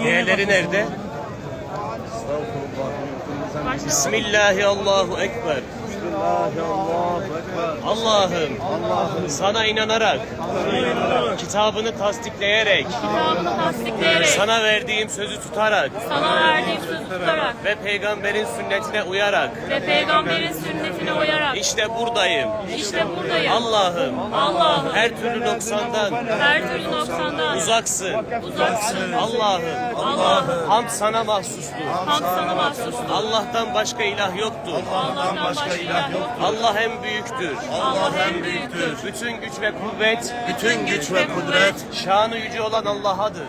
Diğerleri nerede? Bismillahi Allahu Ekber. Allah'ım sana inanarak, kitabını tasdikleyerek, sana verdiğim sözü tutarak ve peygamberin sünnetine uyarak işte buradayım. Allah'ım her türlü noksandan uzaksın. Allah'ım hamd sana mahsustur. Allah'tan başka ilah yoktur. Allah en büyüktür. Bütün güç ve kudret şanı yüce olan Allah'adır.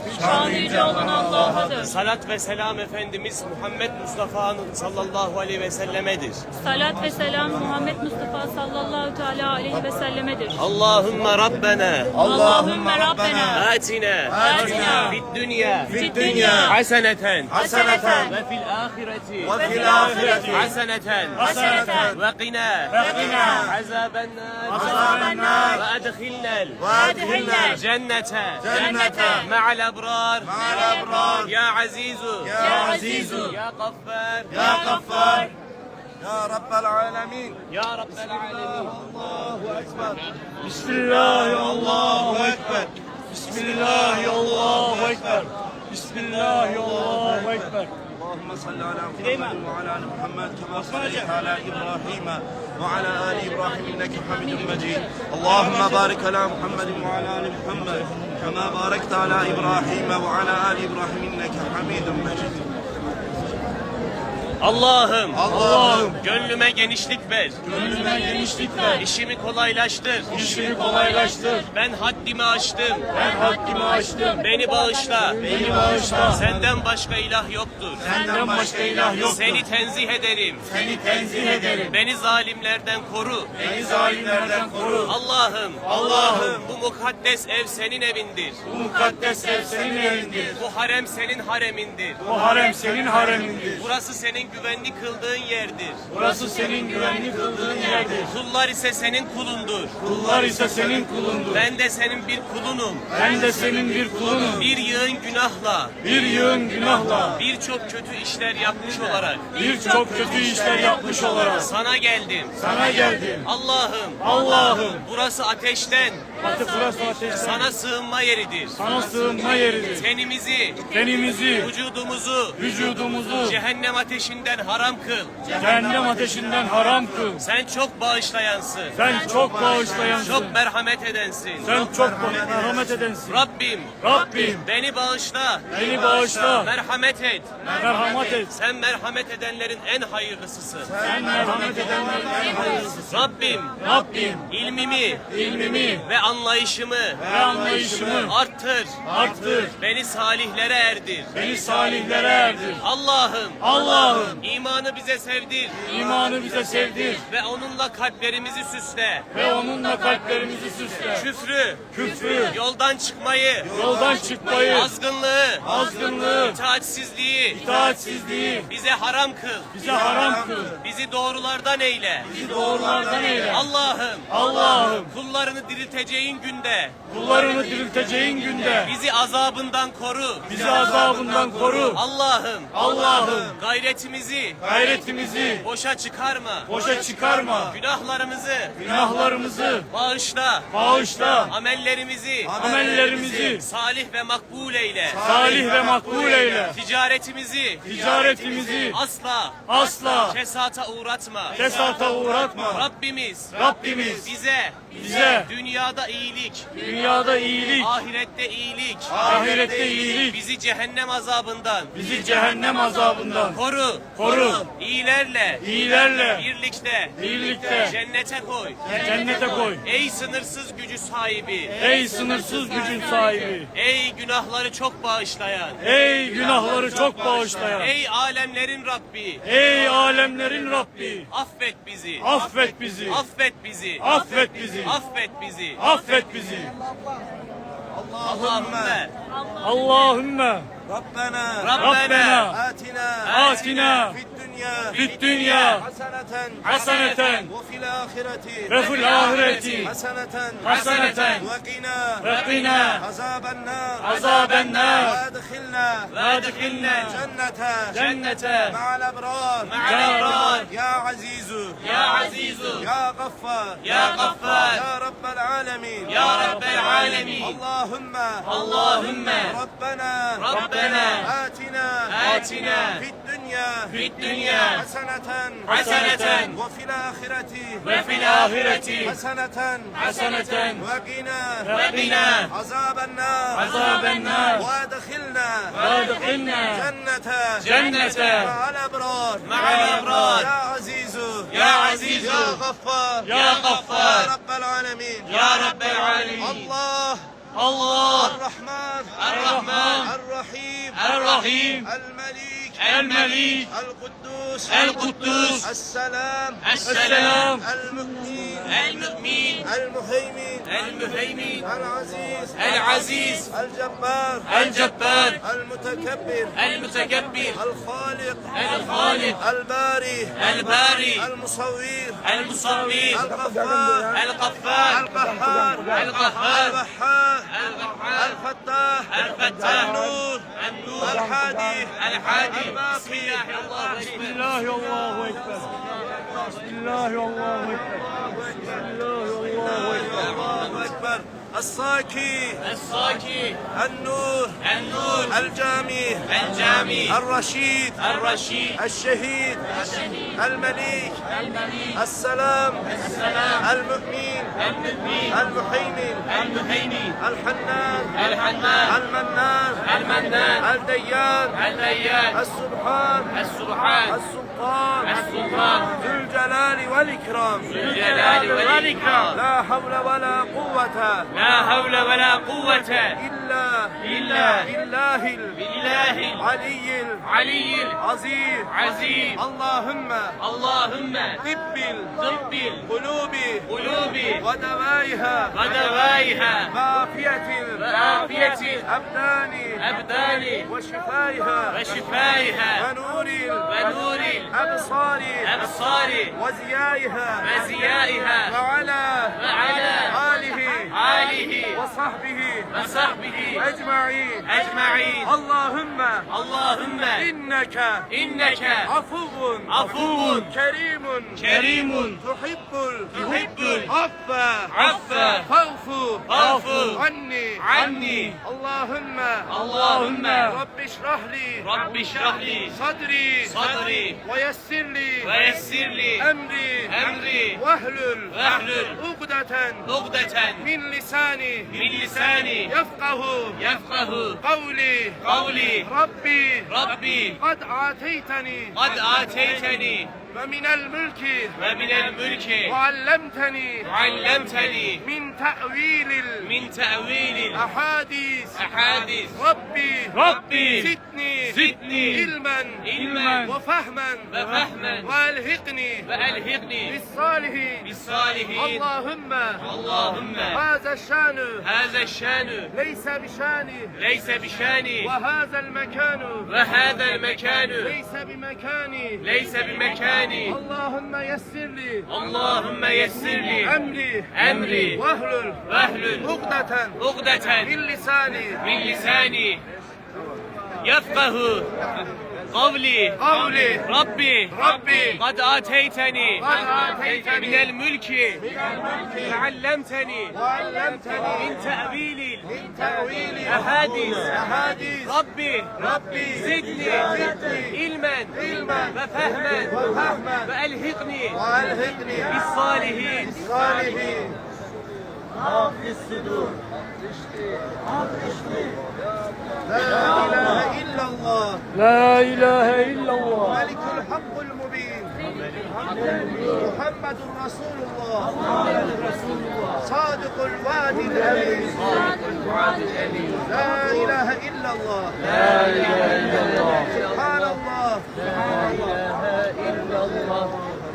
Salat ve selam Efendimiz Muhammed Mustafa sallallahu aleyhi ve sellemedir. Salat ve selam Muhammed Mustafa sallallahu teala aleyhi ve sellemedir. Allahümme Rabbena atina fid dünya haseneten ve fil ahireti haseneten ve qina azaben nar ve edkhilnel cennete ma'al ebrar ya azizu ya gaffar يا رب العالمين الله أكبر بسم الله الله أكبر بسم الله الله أكبر بسم الله الله أكبر اللهم صل على محمد وعلى ال محمد كما صليت على ابراهيم وعلى ال ابراهيم انك حميد مجيد اللهم بارك على محمد وعلى ال محمد كما باركت على ابراهيم وعلى ال ابراهيم انك حميد مجيد Allah'ım gönlüme genişlik ver. İşimi kolaylaştır. Ben haddimi aştım. Beni bağışla. Senden başka ilah yoktur. Seni tenzih ederim. Beni zalimlerden koru. Allah'ım bu mukaddes ev senin evindir. Bu harem senin haremindir. Burası senin güvenli kıldığın yerdir. Kullar ise senin kulundur. Ben de senin bir kulunum. Bir yığın günahla, birçok kötü işler yapmış olarak sana geldim. Allah'ım burası ateşten. Sana sığınma yeridir. Tenimizi, vücudumuzu cehennem ateşinden haram kıl. Sen çok bağışlayansın. Çok merhamet edensin. Rabbim beni bağışla. Merhamet et. Sen merhamet edenlerin en hayırlısısın. Rabbim ilmimi ve anlayışımı arttır. Beni salihlere erdir. Allah'ım imanı bize sevdir. Ve onunla kalplerimizi süsle. Küfrü, yoldan çıkmayı, azgınlığı, itaatsizliği bize haram kıl. Bizi doğrulardan eyle. Allah'ım kullarını dirilteceğin günde bizi azabından koru. Allah'ım gayretimizi boşa çıkarma. Günahlarımızı bağışla. Amellerimizi salih ve makbul eyle. Ticaretimizi asla kesata uğratma. Rabbimiz bize dünyada iyilik, ahirette iyilik, bizi cehennem azabından koru. İyilerle birlikte cennete koy. Ey sınırsız gücü sahibi. Ey günahları çok bağışlayan. Ey alemlerin Rabbi. Affet bizi. Allahümme Rabbena atina fid الدنيا حسنة وفي الآخرة وفي الآخرة حسنة وقنا عذاب النار وادخلنا جنة مع الأبرار يا عزيز يا غفار يا غفار يا رب العالمين اللهم ربنا آتنا في الدنيا حسنة وفي الآخرة حسنة وقنا عذاب النار وادخلنا جنة مع الأبرار يا عزيز يا غفار يا غفار يا رب العالمين يا رب العالمين الله الرحمن الرحيم الملك القدوس السلام المؤمن المهيمن العزيز الجبار المتكبر الخالق الباري المصور الغفار القهار الفتاح النور الحادي بسم الله الله أكبر بسم الله الله أكبر بسم الله الله أكبر الصاكي النور الجامي الرشيد الشهيد المليك السلام المؤمن المهيمن الحنان المنان الديان السبحان السلطان ذو الجلال والإكرام لا حول ولا قوة إلا بالله العلي العظيم اللهم طب القلوب ودوائها وعافية الأبدان وشفائها ونور الأبصار وزيائها وعلى آله وصحبه أجمعين اللهم إنك عفو كريم تحب العفو فاعف عني اللهم رب اشرح لي صدري ويسر لي أمري واحلل عقدة من لساني يفقه قولي ربي قد آتيتني ومن الملك وعلمتني من تأويل الأحاديث ربي زدني علما وفهما وألحقني بالصالحين اللهم هذا الشان ليس بشاني وهذا المكان ليس بمكاني اللهم يسر لي أمري واحلل عقدة من لساني يفقه قولي ربي قد آتيتني من الملك وعلمتني من تأويل الأحاديث ربي زدني علما وفهما وألحقني بالصالحين في الصدور لا إله إلا الله ملك الحق المبين محمد رسول الله صادق الوعد الأمين لا إله إلا الله سبحان الله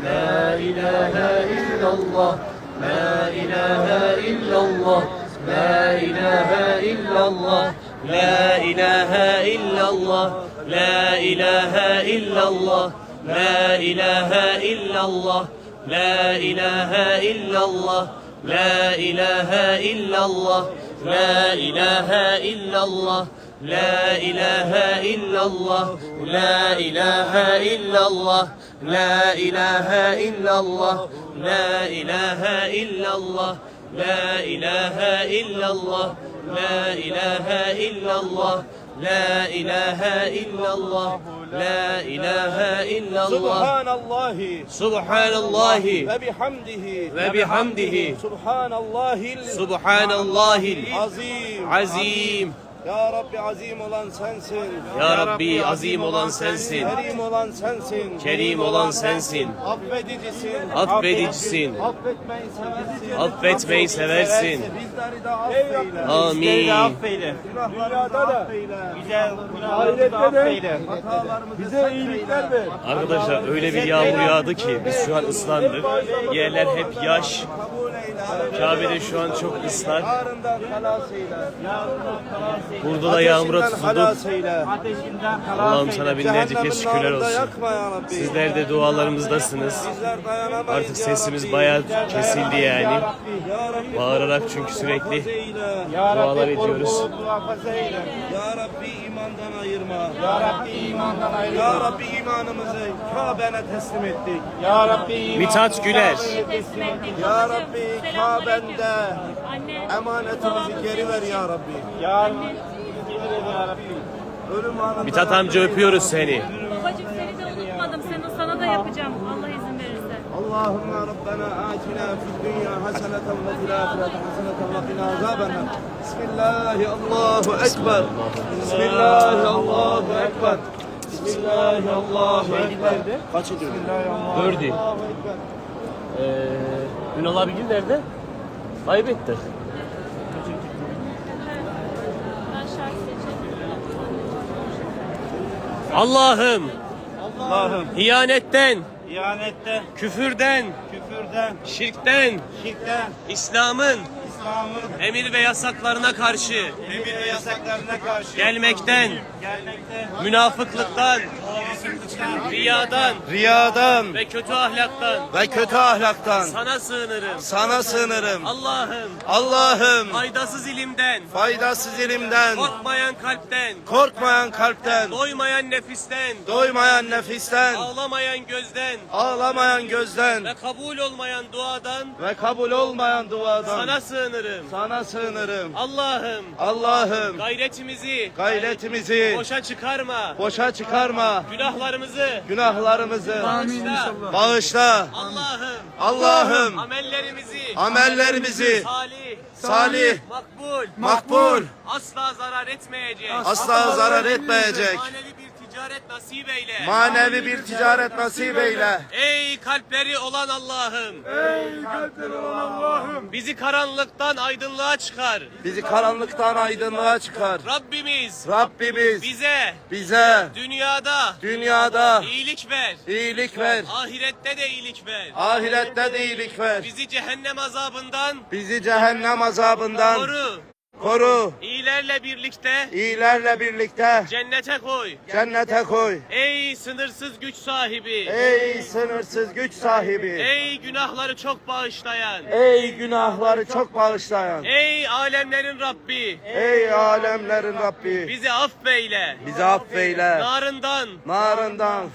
لا إله إلا الله لا إله إلا الله لا إله إلا الله لا إله إلا الله لا إله إلا الله لا إله إلا الله لا إله إلا الله لا إله إلا الله لا إله إلا الله لا إله إلا الله لا إله إلا الله لا إله إلا الله لا إله إلا الله لا إله إلا الله لا إله إلا الله لا إله إلا الله لا إله إلا الله Subhanallahi Subhanallahi ve bihamdihi ve bihamdihi Subhanallahil Subhanallahil azim. azim. Ya Rabbi azim olan sensin. Ya Rabbi azim olan sensin. Kerim olan sensin. Kerim olan sensin. Affedicisin. Affedicisin. Affetmeyi seversin. Affetmeyi seversin. Bizleri de affeyle. Amin. Günahlarımızı affeyle. Ahirette de Hatalarımızı bize iyilikler ver. Arkadaşlar öyle bir yağmur yağdı ki biz şu an ıslandık. Yerler hep yaş. kabul eyle. Kabe'de şu an çok ıslak. Yarından halas eyle. Burada da yağmura Ateşinden tutulduk. halas eyle. Allah'ım sana binlerce kez şükürler Cehennemin narında olsun. yakma ya Rabbi. Sizler de dualarımızdasınız. Bizler dayanamayız Artık ya sesimiz Rabbi. bayağı kesildi yani. Ya Rabbi, Bağırarak çünkü sürekli muhafaza eyle. dualar ediyoruz. Ya Rabbi imandan ayırma. Ya Rabbi imandan ayırma. Ya Rabbi imanımızı Kabe'ne teslim ettik. Ya Rabbi Mithat Güler. Teslim ettik. Ya Babacığım, Rabbi selamünaleyküm. Kabe'nde Anne. emanetimizi geri ver ya Rabbi. Ya Anne. Ölüm anında Mithat amca öpüyoruz seni. Babacığım seni de unutmadım. Sana da yapacağım. Allah izin verirse. Allahümme Rabbena atina fid dünya haseneten ve fil ahireti haseneten ve qina azabennar. Bismillahi Allahu Ekber. Bismillahi Allahu Ekber. Bismillahi Allahu Ekber. Kaç ediyor? Dördü. Ünal abigil nerede? Kaybetti. Ben şarkı seçerim. Allah'ım Allah'ım ihanetten, ihanetten, küfürden, küfürden, şirkten, şirkten, İslam'ın İslam'ın emir ve yasaklarına karşı emir ve yasaklarına karşı gelmekten, gelmekten, münafıklıktan, riyadan ve kötü ahlaktan kötü ahlaktan sana sığınırım. sana sığınırım. Allah'ım Allah'ım faydasız ilimden, faydasız ilimden, korkmayan kalpten, korkmayan kalpten, doymayan nefisten, doymayan nefisten, ağlamayan gözden ağlamayan gözden ve kabul olmayan duadan ve kabul olmayan duadan sana sığınırım. sana sığınırım. Allah'ım Allah'ım gayretimizi boşa boşa çıkarma. günahlarımızı Bağışla. bağışla. Allah'ım amellerimizi amellerimizi salih, makbul, asla zarar etmeyecek. asla zarar etmeyecek. Manevi bir ticaret nasip eyle. Manevi bir ticaret nasip eyle. Ey kalpleri olan Allah'ım. Bizi karanlıktan aydınlığa çıkar. Bizi karanlıktan aydınlığa çıkar. Rabbimiz bize dünyada iyilik ver. iyilik ver. Ahirette de iyilik ver. Ahirette de iyilik ver. Bizi cehennem azabından Bizi cehennem azabından koru. koru. İyilerle birlikte cennete koy. cennete koy. Ey sınırsız güç sahibi. Ey sınırsız güç sahibi. Ey günahları çok bağışlayan. Ey günahları çok bağışlayan. Ey alemlerin Rabbi. Ey alemlerin Rabbi. Bizi affeyle. Bizi affeyle. Narından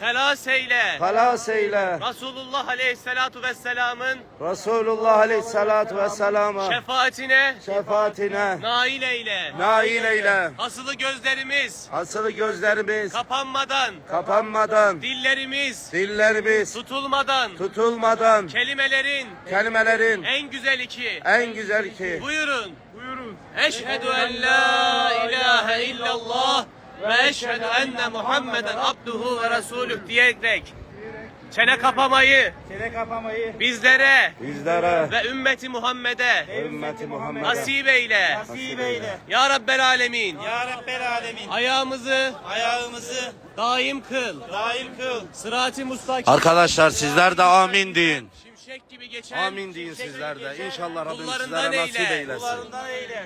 Halas eyle. Resulullah Aleyhisselatu Vesselam'ın Resulullah Aleyhisselatu Vesselam'a şefaatine nail eyle. nail eyle. Asılı gözlerimiz kapanmadan dillerimiz tutulmadan kelimelerin en güzel iki. Buyurun. Eşhedü en la ilahe illallah ve eşhedü enne Muhammeden abduhu ve resulüh diyerek çene kapamayı bizlere ve ümmeti Muhammed'e nasip eyle. Ya Rabbel Alemin. Ayağımızı daim kıl. Sırat-ı mustakim. Arkadaşlar sizler de amin deyin. Şimşek gibi geçen. Amin deyin sizler de. İnşallah Rabbim Kullarından sizlere nasip eyle. eylesin.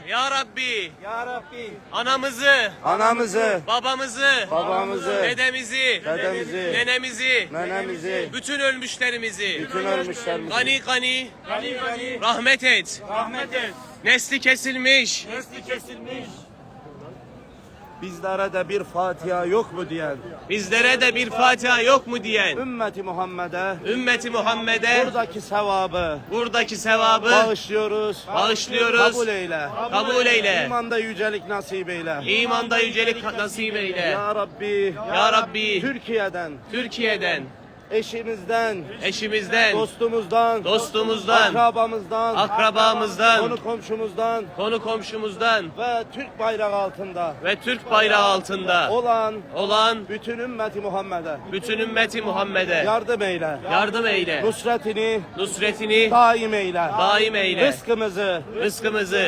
Ya Rabbi. Ya Rabbi. Anamızı, Anamızı, babamızı, babamızı, dedemizi, dedemizi, nenemizi, nenemizi, bütün ölmüşlerimizi bütün ölmüşlerimizi gani gani rahmet et. Rahmet et. Nesli kesilmiş, Nesli kesilmiş. bizlere de bir Fatiha yok mu diyen bizlere de bir Fatiha yok mu diyen ümmeti Muhammed'e ümmeti Muhammed'e buradaki sevabı buradaki sevabı bağışlıyoruz. bağışlıyoruz. Kabul eyle. Kabul eyle. İmanda yücelik nasip eyle. İmanda yücelik nasip eyle. Ya Rabbi, Ya Rabbi, Türkiye'den, eşimizden, eşimizden, dostumuzdan, akrabamızdan, akrabamızdan, konu komşumuzdan ve Türk bayrağı altında ve Türk bayrağı altında olan bütün ümmeti Muhammed'e yardım eyle. yardım eyle. Nusretini Daim eyle. daim eyle. Rızkımızı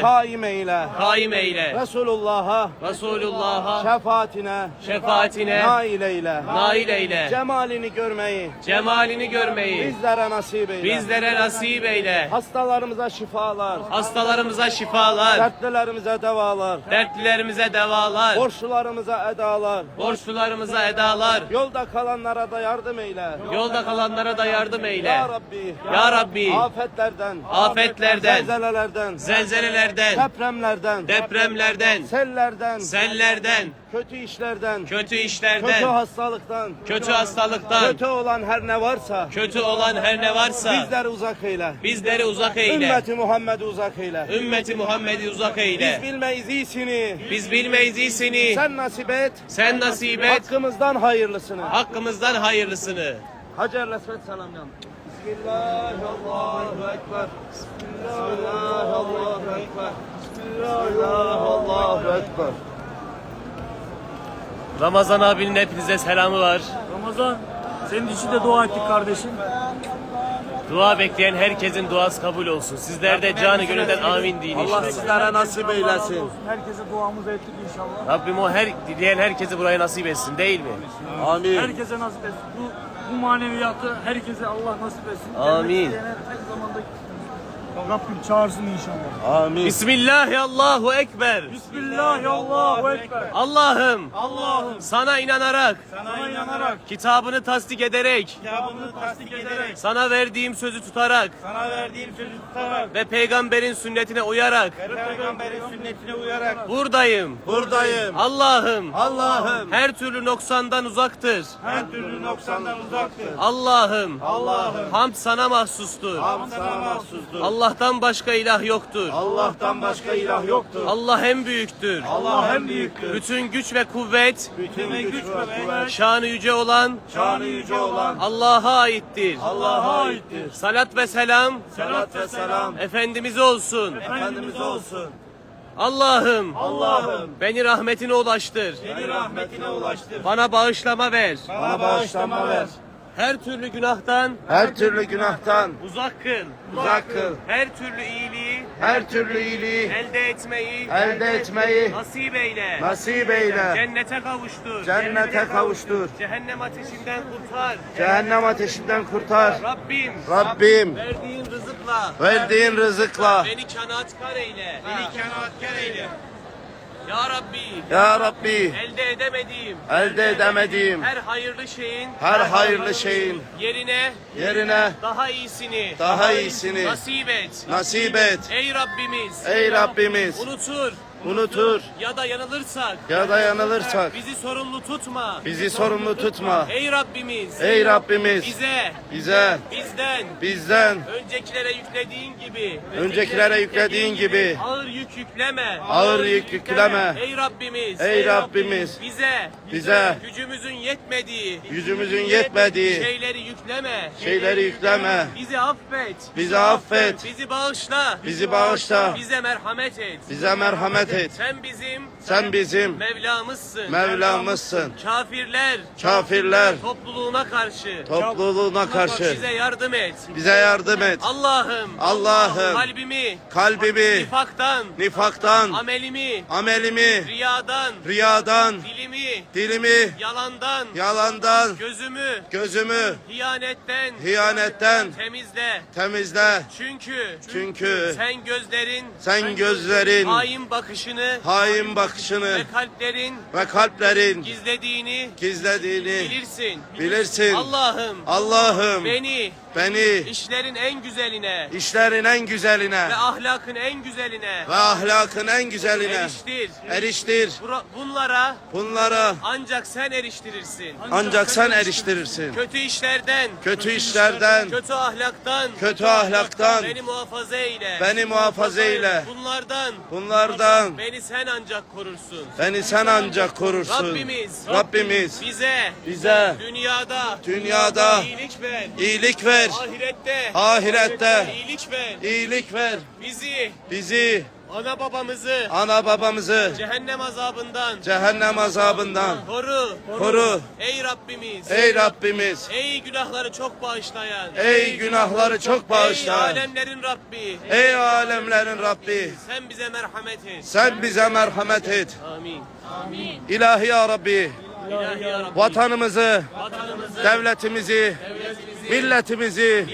Kaim eyle. Resulullah'a şefaatine nail eyle. Cemalini görmeyi bizlere nasip eyle. Hastalarımıza şifalar, dertlilerimize devalar, borçlularımıza edalar, Yolda kalanlara da yardım eyle. Ya Rabbi, afetlerden, Zelzelelerden, depremlerden, sellerden, kötü işlerden, kötü hastalıktan, kötü olan her ne varsa kötü olan her ne varsa bizleri uzak eyle. Ümmeti Muhammed'i uzak eyle. Biz bilmeyiz iyisini. Sen nasip et. Hakkımızdan hayırlısını. Hacer Lesvet selam yan. Bismillahirrahmanirrahim. Bismillahirrahmanirrahim. Ramazan abinin hepinize selamı var. Ramazan, senin için de dua ettik kardeşim. Dua bekleyen herkesin duası kabul olsun. Sizler de canı gönülden amin deyin Allah inşallah. sizlere nasip eylesin. Herkese duamızı ettik inşallah. Rabbim o dileyen herkese burayı nasip etsin değil mi? Amin. Herkese nasip etsin. Bu maneviyatı herkese Allah nasip etsin. Amin. Gelmek isteyene her zamanda Rabbim çağırsın inşallah. Amin. Bismillahirrahmanirrahim. Ekber. Bismillahirrahmanirrahim. Allah'ım Allah'ım sana inanarak, sana inanarak, kitabını tasdik ederek, sana verdiğim sözü tutarak ve peygamberin sünnetine uyarak buradayım. Allah'ım her türlü noksandan uzaktır. Allah'ım hamd sana mahsustur. Allah'tan başka ilah yoktur. Allah en büyüktür. Bütün güç ve kuvvet şanı yüce olan Allah'a aittir. Salat ve selam Efendimize olsun. Allah'ım beni rahmetine ulaştır. Bana bağışlama ver. Her türlü günahtan uzak kıl. Her türlü iyiliği elde etmeyi nasip eyle. Cennete kavuştur. Cehennem ateşinden kurtar. Rabbim verdiğin rızıkla beni kanaatkar eyle. Ya Rabbi elde edemediğim her hayırlı şeyin yerine daha iyisini nasip et. Ey Rabbimiz unutur ya da yanılırsak bizi sorumlu tutma. Ey Rabbimiz bize bizden öncekilere yüklediğin gibi ağır yük yükleme. Ey Rabbimiz bize gücümüzün yetmediği şeyleri yükleme. Bizi affet. Bizi bağışla. Bize merhamet et. et. Sen bizim Mevlamızsın. kafirler Topluluğuna karşı bize yardım et. Allah'ım kalbimi nifaktan, amelimi, riyadan, dilimi, yalandan, gözümü hiyanetten temizle. Çünkü sen gözlerin hain bakışını ve kalplerin gizlediğini gizlediğini bilirsin. Allah'ım Beni işlerin en güzeline ve ahlakın en güzeline eriştir. Bunlara ancak sen eriştirirsin. Kötü işlerden, kötü ahlaktan beni muhafaza eyle. Bunlardan Beni sen ancak korursun. Rabbimiz bize dünyada iyilik ver, ahirette iyilik ver. Bizi, ana babamızı cehennem azabından koru. Ey Rabbimiz. Ey Günahları çok bağışlayan. günahları çok bağışlayan. Ey alemlerin Rabbi. Sen bize merhamet et. Amin. Amin. İlahi ya Rabbi. İlahi ya Rabbi. Vatanımızı, devletimizi, milletimizi,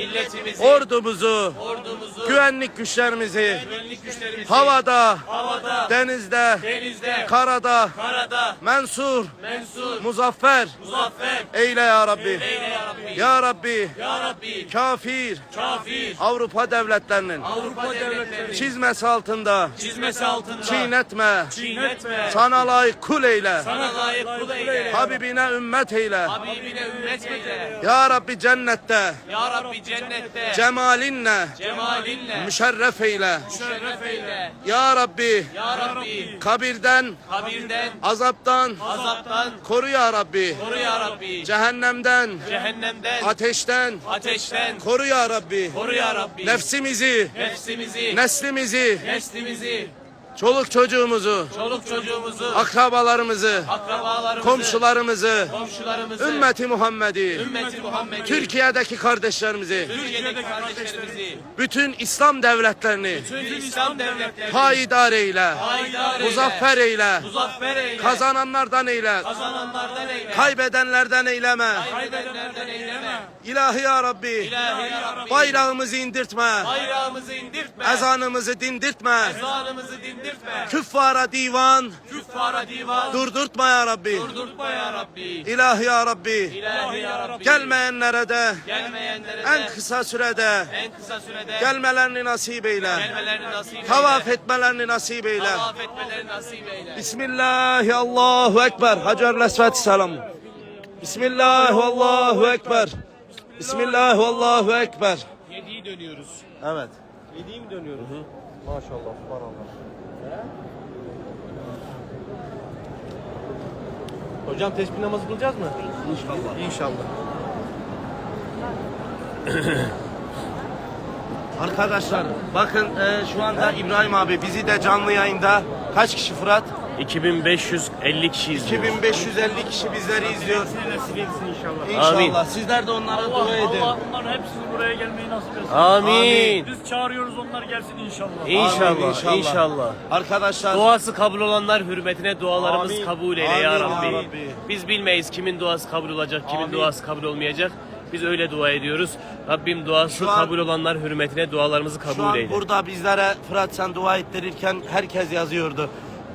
ordumuzu, güvenlik güçlerimizi, havada, denizde, karada, mensur, muzaffer eyle ya Rabbi. Ya Rabbi, kafir, Avrupa devletlerinin çizmesi altında çiğnetme, sana layık kul eyle, Habibine ümmet eyle. Ya Rabbi cennette, cemalinle, müşerref eyle. Ya Rabbi, kabirden, azaptan, koru ya Rabbi. Cehennemden, ateşten, koru ya Rabbi. Nefsimizi, neslimizi, çoluk çocuğumuzu, akrabalarımızı, komşularımızı, ümmeti Muhammed'i, Türkiye'deki kardeşlerimizi, bütün İslam devletlerini payidar eyle, muzaffer eyle, kazananlardan eyle, kaybedenlerden eyleme. İlahi ya Rabbi, bayrağımızı indirtme, ezanımızı dindirtme, küffara divan durdurtma ya Rabbi. İlahi ya Rabbi, gelmeyenlere de en kısa sürede gelmelerini nasip eyle, tavaf etmelerini nasip eyle. Bismillahi Allahu Ekber. Hacer-ül Esved selam. Bismillahi Allahu Ekber. Bismillahi Allahu Ekber. 7'yi dönüyoruz. Evet. 7'yi mi dönüyoruz? Maşallah, subhanallah. Hocam tesbih namazı kılacağız mı? İnşallah. Arkadaşlar bakın şu anda İbrahim abi bizi de canlı yayında kaç kişi Fırat? 2550 kişi izliyor. 2550 kişi bizleri izliyor. inşallah. İnşallah. Amin. Sizler de onlara Allah, dua edin. Allah onların hepsini buraya gelmeyi nasip etsin. Amin. Biz çağırıyoruz, onlar gelsin inşallah. İnşallah. İnşallah. Arkadaşlar Duası kabul olanlar hürmetine dualarımız Amin. kabul eyle Amin ya ya Rabbi. Rabbi. Biz bilmeyiz kimin duası kabul olacak, kimin Amin. duası kabul olmayacak. Biz öyle dua ediyoruz. Rabbim duası Şu an- kabul olanlar hürmetine dualarımızı şu kabul an eyle. burada bizlere Fırat sen dua ettirirken herkes yazıyordu.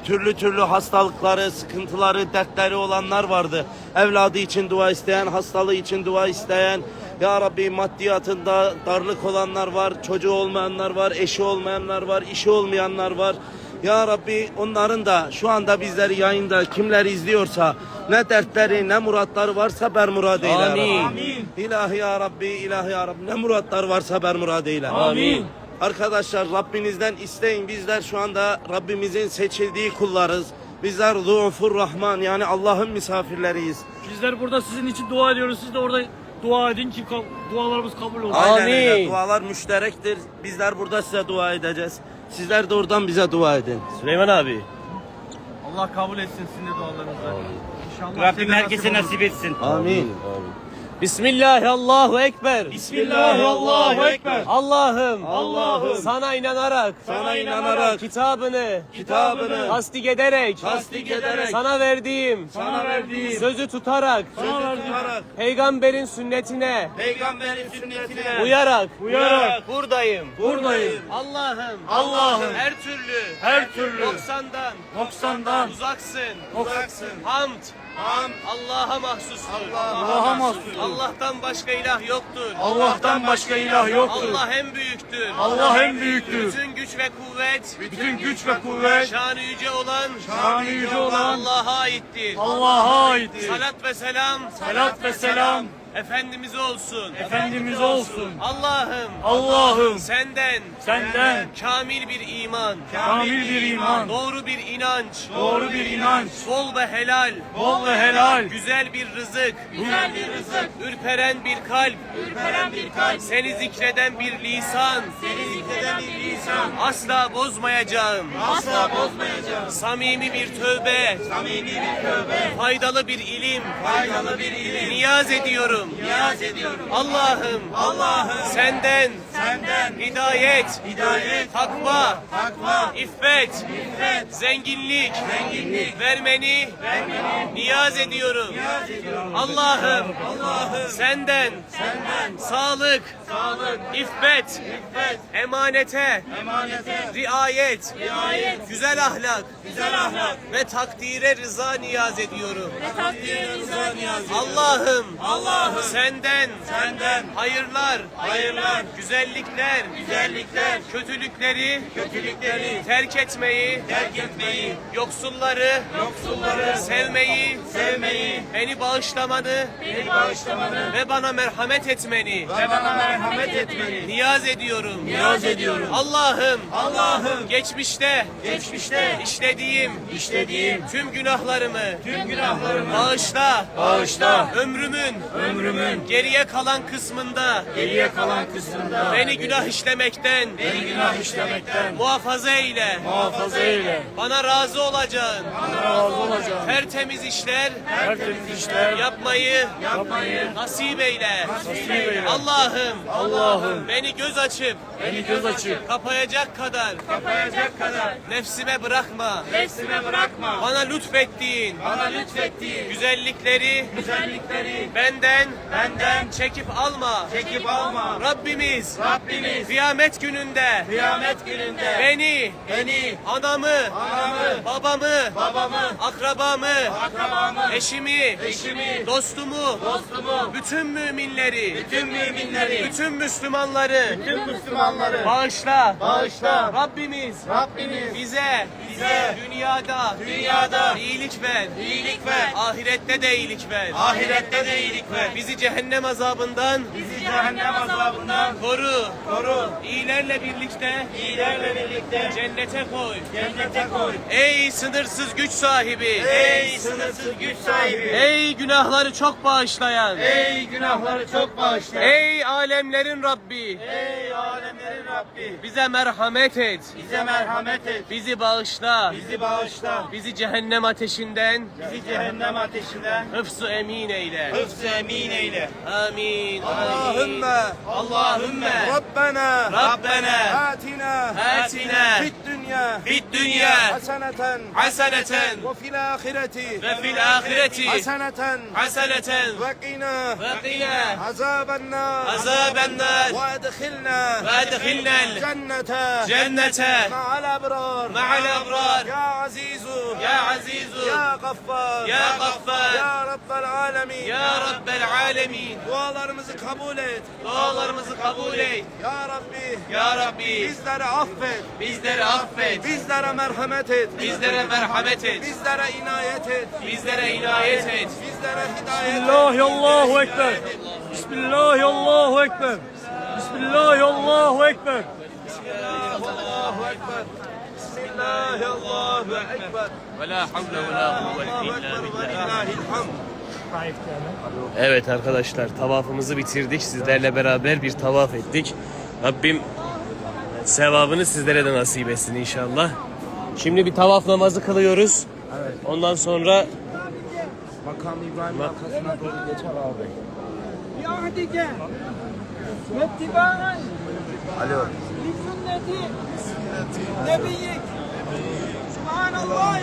Türlü hastalıkları, sıkıntıları, dertleri olanlar vardı. Evladı için dua isteyen, hastalığı için dua isteyen. Ya Rabbi maddiyatında darlık olanlar var, çocuğu olmayanlar var, eşi olmayanlar var, işi olmayanlar var. Ya Rabbi onların da şu anda bizleri yayında kimler izliyorsa ne dertleri ne muratları varsa bermurad eyle. ya Rabbi. Amin. İlahi ya Rabbi, ilahi ya Rabbi ne muratlar varsa bermurad eyle. Amin. Arkadaşlar Rabbinizden isteyin. Bizler şu anda Rabbimizin seçildiği kullarız. Bizler Zuhufur Rahman yani Allah'ın misafirleriyiz. Bizler burada sizin için dua ediyoruz. Siz de orada dua edin ki dualarımız kabul olsun. Aynen öyle. Amin. Dualar müşterektir. Bizler burada size dua edeceğiz. Sizler de oradan bize dua edin. Süleyman abi Allah kabul etsin sizin de dualarınızı. İnşallah Rabbim herkese nasip etsin. Amin. Bismillah, Allahu Ekber. Bismillah, Allahu Ekber. Allah'ım, Allah'ım, sana inanarak, kitabını tasdik ederek, sana verdiğim, sözü tutarak, peygamberin sünnetine uyarak buradayım. Allah'ım, her türlü noksandan uzaksın. Hamd Allah'a mahsustur. Allah'tan başka ilah yoktur. Allah en büyüktür. Bütün güç ve kuvvet şanı yüce olan Allah'a aittir. Salat ve selam Efendimiz olsun. Allah'ım senden kamil bir iman, doğru bir inanç, bol ve helal, güzel bir rızık, ürperen bir kalp, seni zikreden bir lisan, asla bozmayacağım, samimi bir tövbe, faydalı bir ilim, niyaz ediyorum. Allah'ım senden hidayet, takva, iffet, zenginlik vermeni niyaz ediyorum. Allah'ım senden sağlık, iffet, emanete, riayet, güzel ahlak ve takdire rıza niyaz ediyorum. Allah'ım senden hayırlar, güzellikler, kötülükleri terk etmeyi, yoksulları sevmeyi, beni bağışlamanı ve bana merhamet etmeni niyaz ediyorum. Allah'ım geçmişte işlediğim tüm günahlarımı bağışla. Ömrümün geriye kalan kısmında beni günah işlemekten muhafaza eyle. Bana razı olacağın tertemiz işler yapmayı nasip eyle. Allah'ım beni göz açıp kapayacak kadar nefsime bırakma. Bana lütfettiğin güzellikleri benden çekip alma. Rabbimiz kıyamet gününde beni, anamı, babamı, akrabamı, eşimi, dostumu, bütün müminleri, bütün Müslümanları bağışla. Rabbimiz bize dünyada iyilik ver. Ahirette de iyilik ver. Bizi cehennem azabından koru. İyilerle birlikte cennete koy. Ey sınırsız güç sahibi. Ey günahları çok bağışlayan. Ey alemlerin Rabbi. Bize merhamet et. Bizi bağışla. Bizi cehennem ateşinden hıfz-ı emin eyle. Amin. Allahümme Rabbena atina fid dünya haseneten ve fil ahireti haseneten ve qina azaben nar ve edkhilna'l cennete ma'al abrar ya azizu ya gaffar ya rabbel alemin dualarımızı kabul et. Ya Rabbi bizleri affet. Bizlere merhamet et. Bizlere inayet et. Bizlere hidayet et. Allahu Ekber. Allahu Ekber. Allahu Ekber. ve la havle ve la kuvvete illa billah. Evet arkadaşlar, tavafımızı bitirdik. Sizlerle beraber bir tavaf ettik. Rabbim sevabını sizlere de nasip etsin inşallah. Şimdi bir tavaf namazı kılıyoruz. Ondan sonra Makam İbrahim'in arkasına doğru geçer abi. بعهدك واتباعا Alo. لسنة نبيك سبحان الله.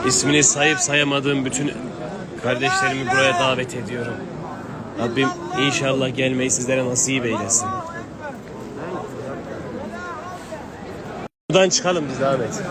ismini sayıp sayamadığım bütün kardeşlerimi buraya davet ediyorum. Rabbim inşallah gelmeyi sizlere nasip eylesin. Buradan çıkalım biz, Ahmet.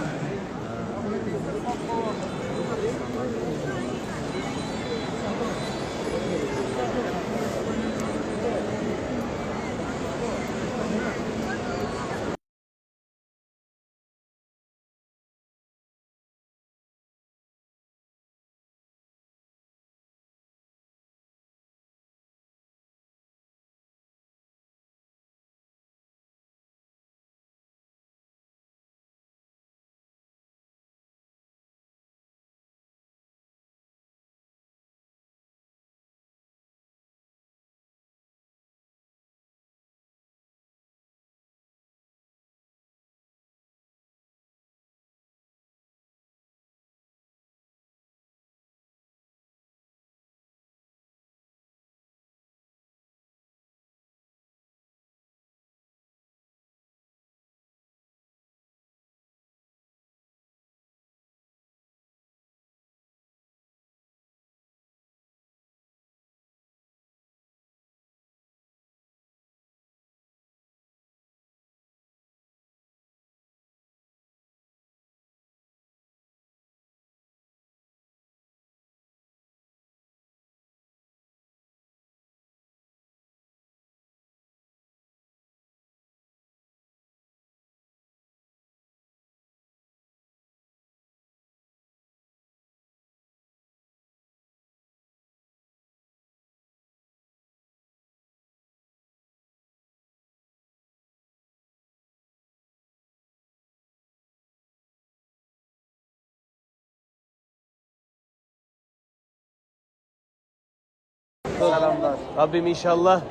Rabbim inşallah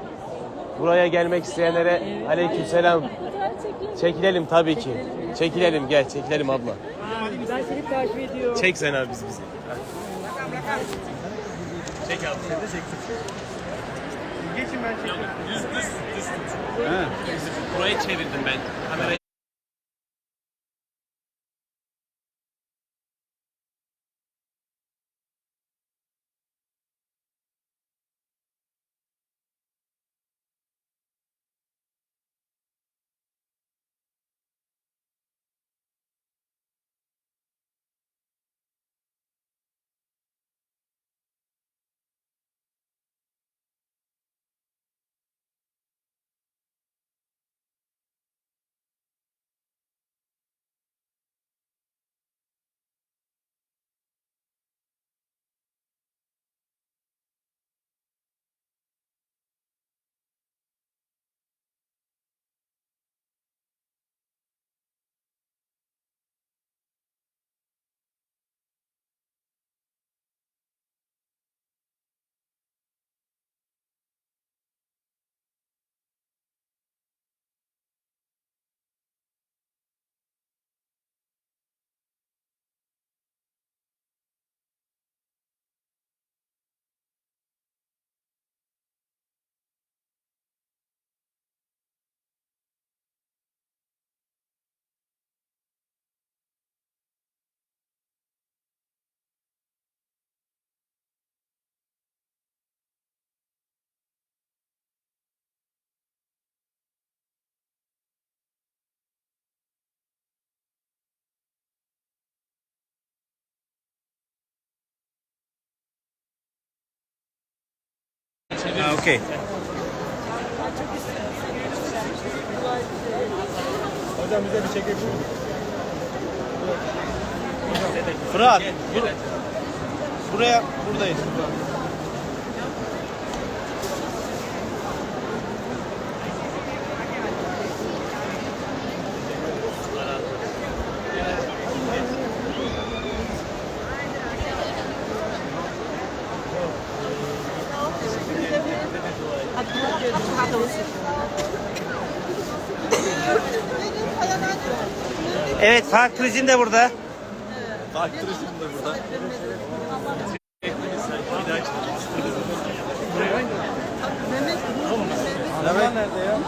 buraya gelmek isteyenlere aleykümselam. Çekilelim tabii ki. Çekilelim, gel çekilelim abla. Ben seni takip ediyorum. Çek sen abi bizi. Çek abi, sen de çek. Geçin ben çekeyim. Düz tut. Burayı çevirdim ben. Kamerayı. Okey. Hocam bize bir çekim. Fırat. Buradayız. Evet, Park Turizm de burada. Baktırırsın da burada. Hemen nerede ya?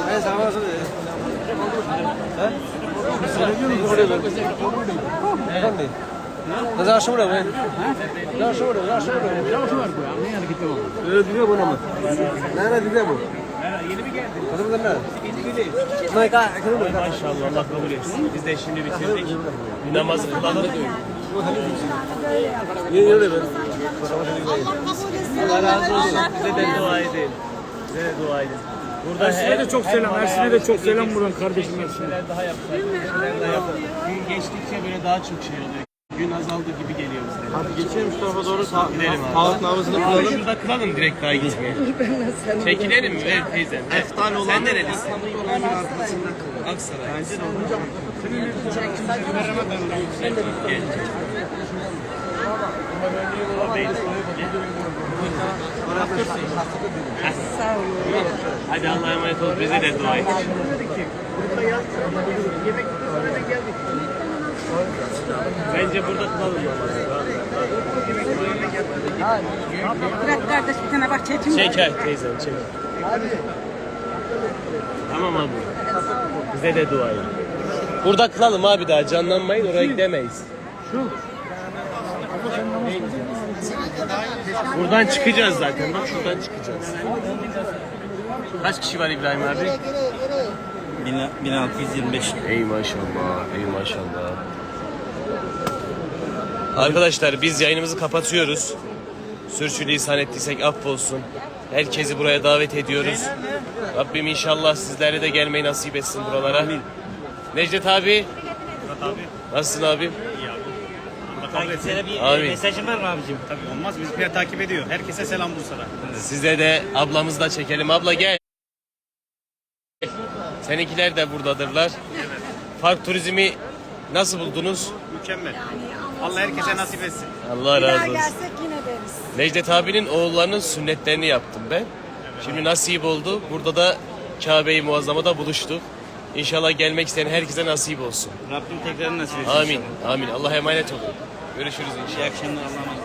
Ben sana nasıl dedim? He? Söylüyorsunuz oraya ben. Efendim? Ne zaman şurada ben? Ne şurada? Ne şurada? Ne şurada? Ne yani gitti bu? Öyle diyor buna mı? Nerede diyor bu? Yeni mi geldi? Kadın ne? Maşallah Allah kabul etsin. Biz de şimdi bitirdik. Namazı kılalım. Allah razı olsun. Bize de dua edin. Bize de dua edin. Burada Ersin'e de çok selam. Ersin'e de çok selam buradan kardeşim Ersin'e. daha yaptık. Daha yaptık. Gün geçtikçe böyle daha çok şey oluyor. Gün azaldı gibi geliyor bize. Hadi geçelim şu tarafa doğru. Gidelim abi. Sağlık namazını Abi kılalım. şurada kılalım direkt daha gitmeye. Çekilelim mi? Ver teyzem. Eftal olan Sen nerelisin? Aksaray. Bence de olur. Gel. Hadi Allah'a emanet ol. Bize de dua et. Bence burada kılalım. Bırak kardeş bir tane bak çekim. Çeker teyzem çek. Tamam abi. Bize de dua et. Burada kılalım abi daha canlanmayın oraya gidemeyiz. Buradan çıkacağız zaten. Bak şuradan çıkacağız. Kaç kişi var İbrahim abi? 1625. Ey maşallah, ey maşallah. Arkadaşlar biz yayınımızı kapatıyoruz. Sürçülisan ettiysek affolsun. Herkesi buraya davet ediyoruz. Rabbim inşallah sizlere de gelmeyi nasip etsin buralara. Necdet abi. Nasılsın abim? Takipçilere bir Amin. mesajın var mı abicim? Tabii olmaz. Bizimkiler takip ediyor. Herkese selam Bursa'da. Size de ablamızı da çekelim. Abla gel. Seninkiler de buradadırlar. Park turizmi nasıl buldunuz? Mükemmel. Allah herkese nasip etsin. Allah razı olsun. Gelsek yine deriz. Necdet abinin oğullarının sünnetlerini yaptım ben. Şimdi nasip oldu. Burada da Kabe-i Muazzama'da buluştuk. İnşallah gelmek isteyen herkese nasip olsun. Rabbim tekrar nasip etsin. Amin. Amin. Allah'a emanet olun. Görüşürüz inşallah. İyi akşamlar. Allah'a emanet.